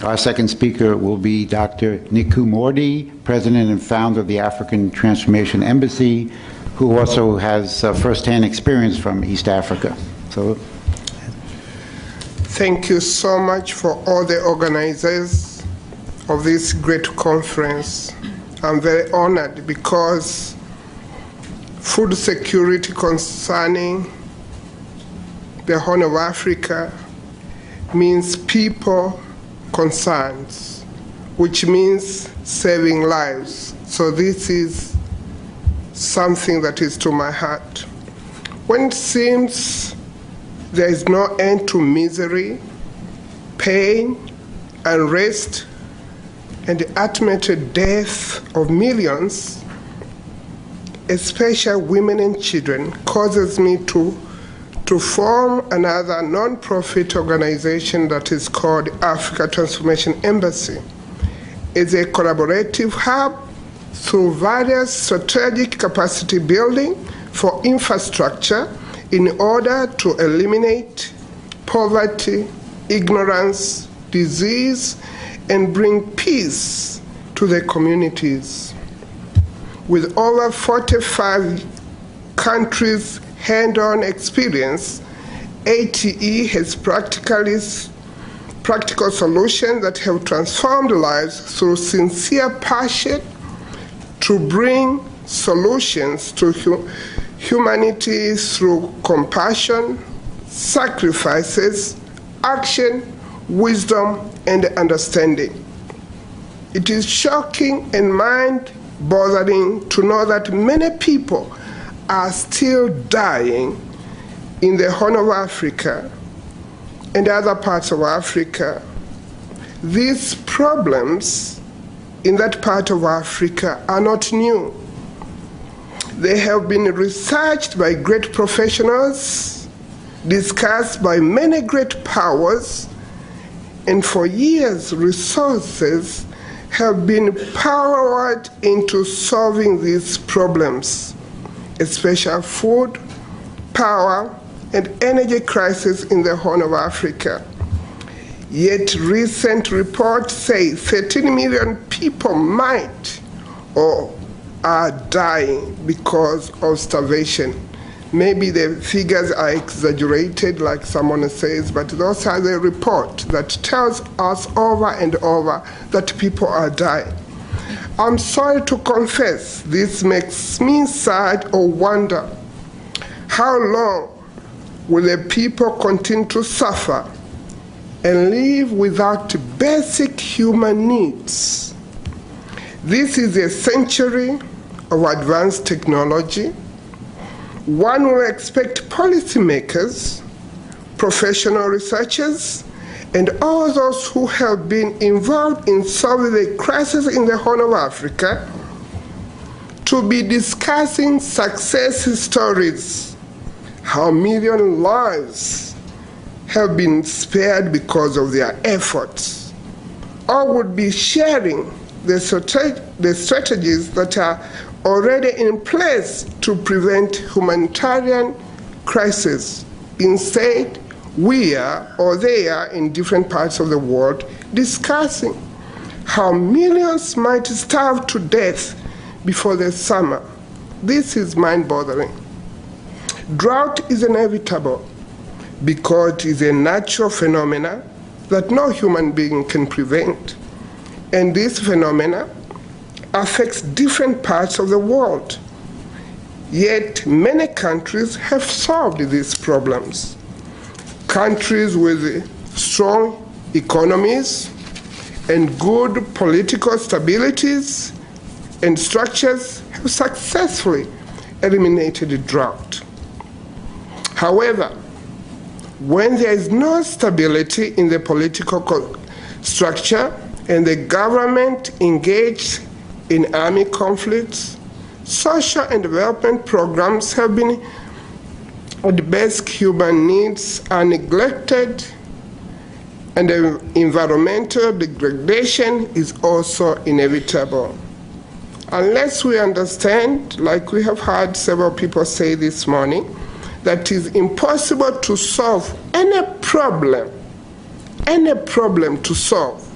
Our second speaker will be Dr. Niku Mordi, President and founder of the African Transformation Embassy, who also has firsthand experience from East Africa. So, thank you so much for all the organizers of this great conference. I'm very honored because food security concerning the Horn of Africa means people concerns, which means saving lives. So this is something that is to my heart. When it seems there is no end to misery, pain, unrest, and the ultimate death of millions, especially women and children, causes me to form another non-profit organization that is called Africa Transformation Embassy. It's a collaborative hub through various strategic capacity building for infrastructure in order to eliminate poverty, ignorance, disease, and bring peace to the communities. With over 45 countries hand-on experience, ATE has practical solutions that have transformed lives through sincere passion to bring solutions to humanity through compassion, sacrifices, action, wisdom, and understanding. It is shocking and mind-boggling to know that many people are still dying in the Horn of Africa and other parts of Africa. These problems in that part of Africa are not new. They have been researched by great professionals, discussed by many great powers, and for years resources have been poured into solving these problems, especially food, power, and energy crisis in the Horn of Africa. Yet recent reports say 13 million people might or are dying because of starvation. Maybe the figures are exaggerated, like someone says, but those are the reports that tells us over and over that people are dying. I'm sorry to confess, this makes me sad or wonder how long will the people continue to suffer and live without basic human needs. This is a century of advanced technology. One will expect policymakers, professional researchers, and all those who have been involved in solving the crisis in the Horn of Africa to be discussing success stories, how million lives have been spared because of their efforts, or would be sharing the strategies that are already in place to prevent humanitarian crisis. Instead, we are, or they are, in different parts of the world discussing how millions might starve to death before the summer. This is mind-boggling. Drought is inevitable because it is a natural phenomenon that no human being can prevent. And this phenomena affects different parts of the world. Yet many countries have solved these problems. Countries with strong economies and good political stabilities and structures have successfully eliminated the drought. However, when there is no stability in the political structure and the government engaged in army conflicts, social and development programs have been, the basic human needs are neglected, and the environmental degradation is also inevitable. Unless we understand, like we have heard several people say this morning, that it is impossible to solve any problem to solve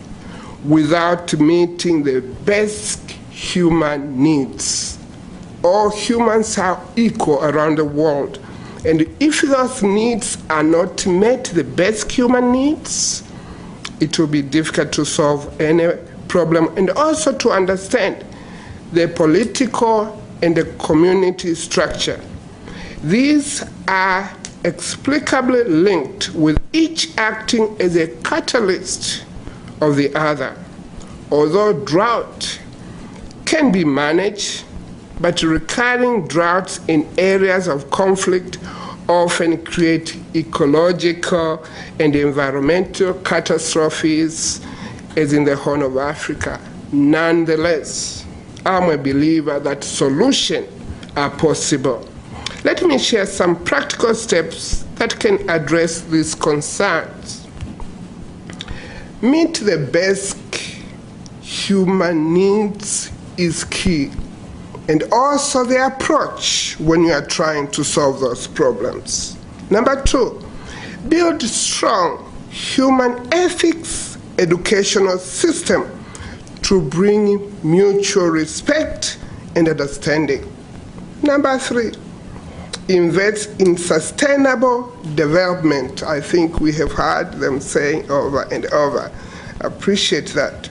without meeting the basic human needs. All humans are equal around the world. And if those needs are not met, the basic human needs, it will be difficult to solve any problem, and also to understand the political and the community structure. These are explicably linked, with each acting as a catalyst of the other. Although drought can be managed, but recurring droughts in areas of conflict often create ecological and environmental catastrophes, as in the Horn of Africa. Nonetheless, I'm a believer that solutions are possible. Let me share some practical steps that can address these concerns. Meet the basic human needs is key, and also the approach when you are trying to solve those problems. Number 2, build strong human ethics educational system to bring mutual respect and understanding. Number 3, invest in sustainable development. I think we have heard them saying over and over. Appreciate that.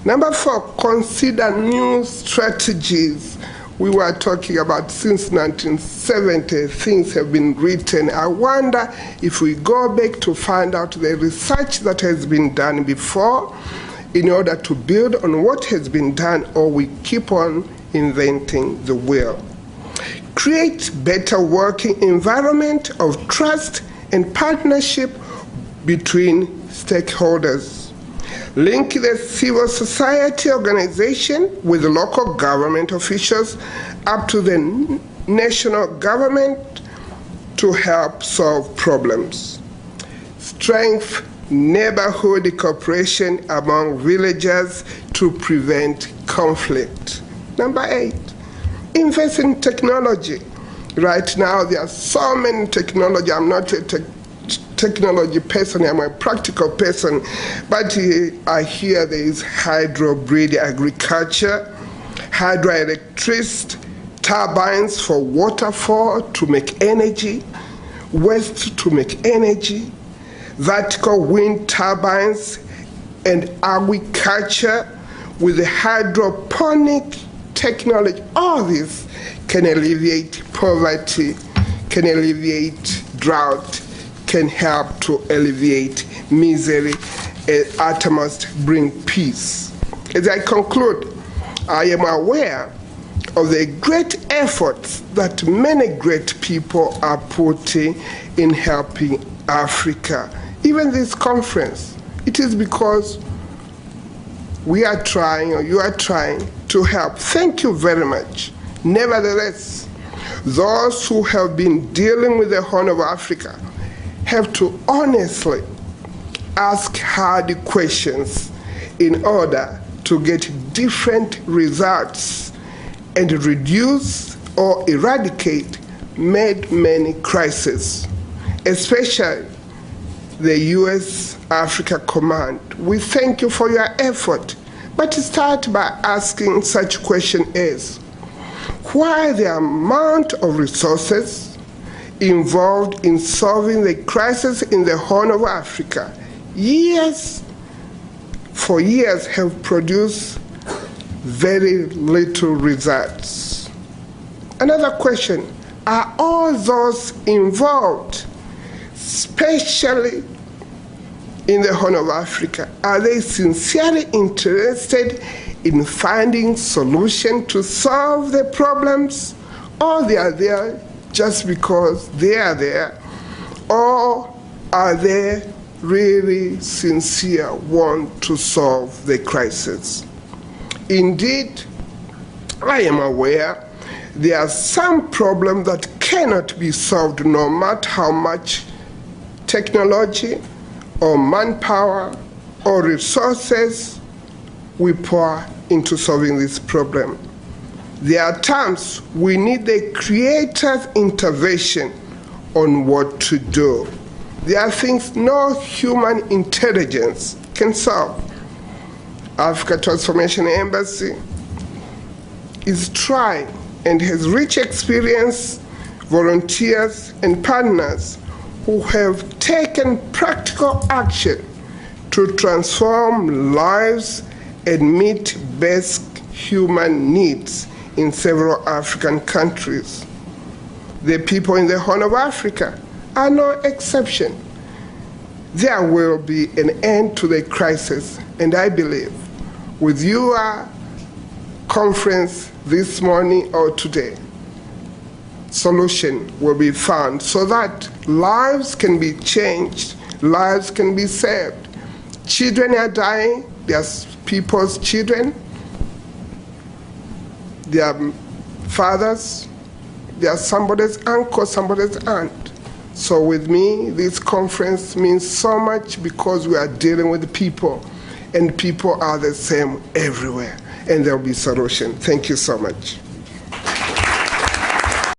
Number 4, consider new strategies. We were talking about since 1970, things have been written. I wonder if we go back to find out the research that has been done before in order to build on what has been done, or we keep on inventing the wheel. Create better working environment of trust and partnership between stakeholders. Link the civil society organization with the local government officials up to the national government to help solve problems. Strengthen neighborhood cooperation among villagers to prevent conflict. Number 8, invest in technology. Right now, there are so many technology. I'm not a technology person, I'm a practical person, but I hear there is hydro-breed agriculture, hydroelectric turbines for waterfall to make energy, waste to make energy, vertical wind turbines, and agriculture with the hydroponic technology. All this can alleviate poverty, can alleviate drought, can help to alleviate misery, and uttermost bring peace. As I conclude, I am aware of the great efforts that many great people are putting in helping Africa. Even this conference, it is because we are trying, or you are trying to help. Thank you very much. Nevertheless, those who have been dealing with the Horn of Africa have to honestly ask hard questions in order to get different results and reduce or eradicate many crises, especially the U.S. Africa Command. We thank you for your effort, but start by asking such question as, why the amount of resources involved in solving the crisis in the Horn of Africa for years have produced very little results? Another question, are all those involved, especially in the Horn of Africa, are they sincerely interested in finding solutions to solve the problems, or they are there just because they are there, or are they really sincere, want to solve the crisis? Indeed, I am aware there are some problems that cannot be solved no matter how much technology or manpower or resources we pour into solving this problem. There are times we need the Creator's intervention on what to do. There are things no human intelligence can solve. Africa Transformation Embassy is trying and has rich experience, volunteers, and partners who have taken practical action to transform lives and meet basic human needs in several African countries. The people in the Horn of Africa are no exception. There will be an end to the crisis, and I believe with your conference this morning or today, solution will be found so that lives can be changed, lives can be saved. Children are dying, there's people's children, their fathers, there's somebody's uncle, somebody's aunt. So with me, this conference means so much because we are dealing with people, and people are the same everywhere, and there will be solution. Thank you so much.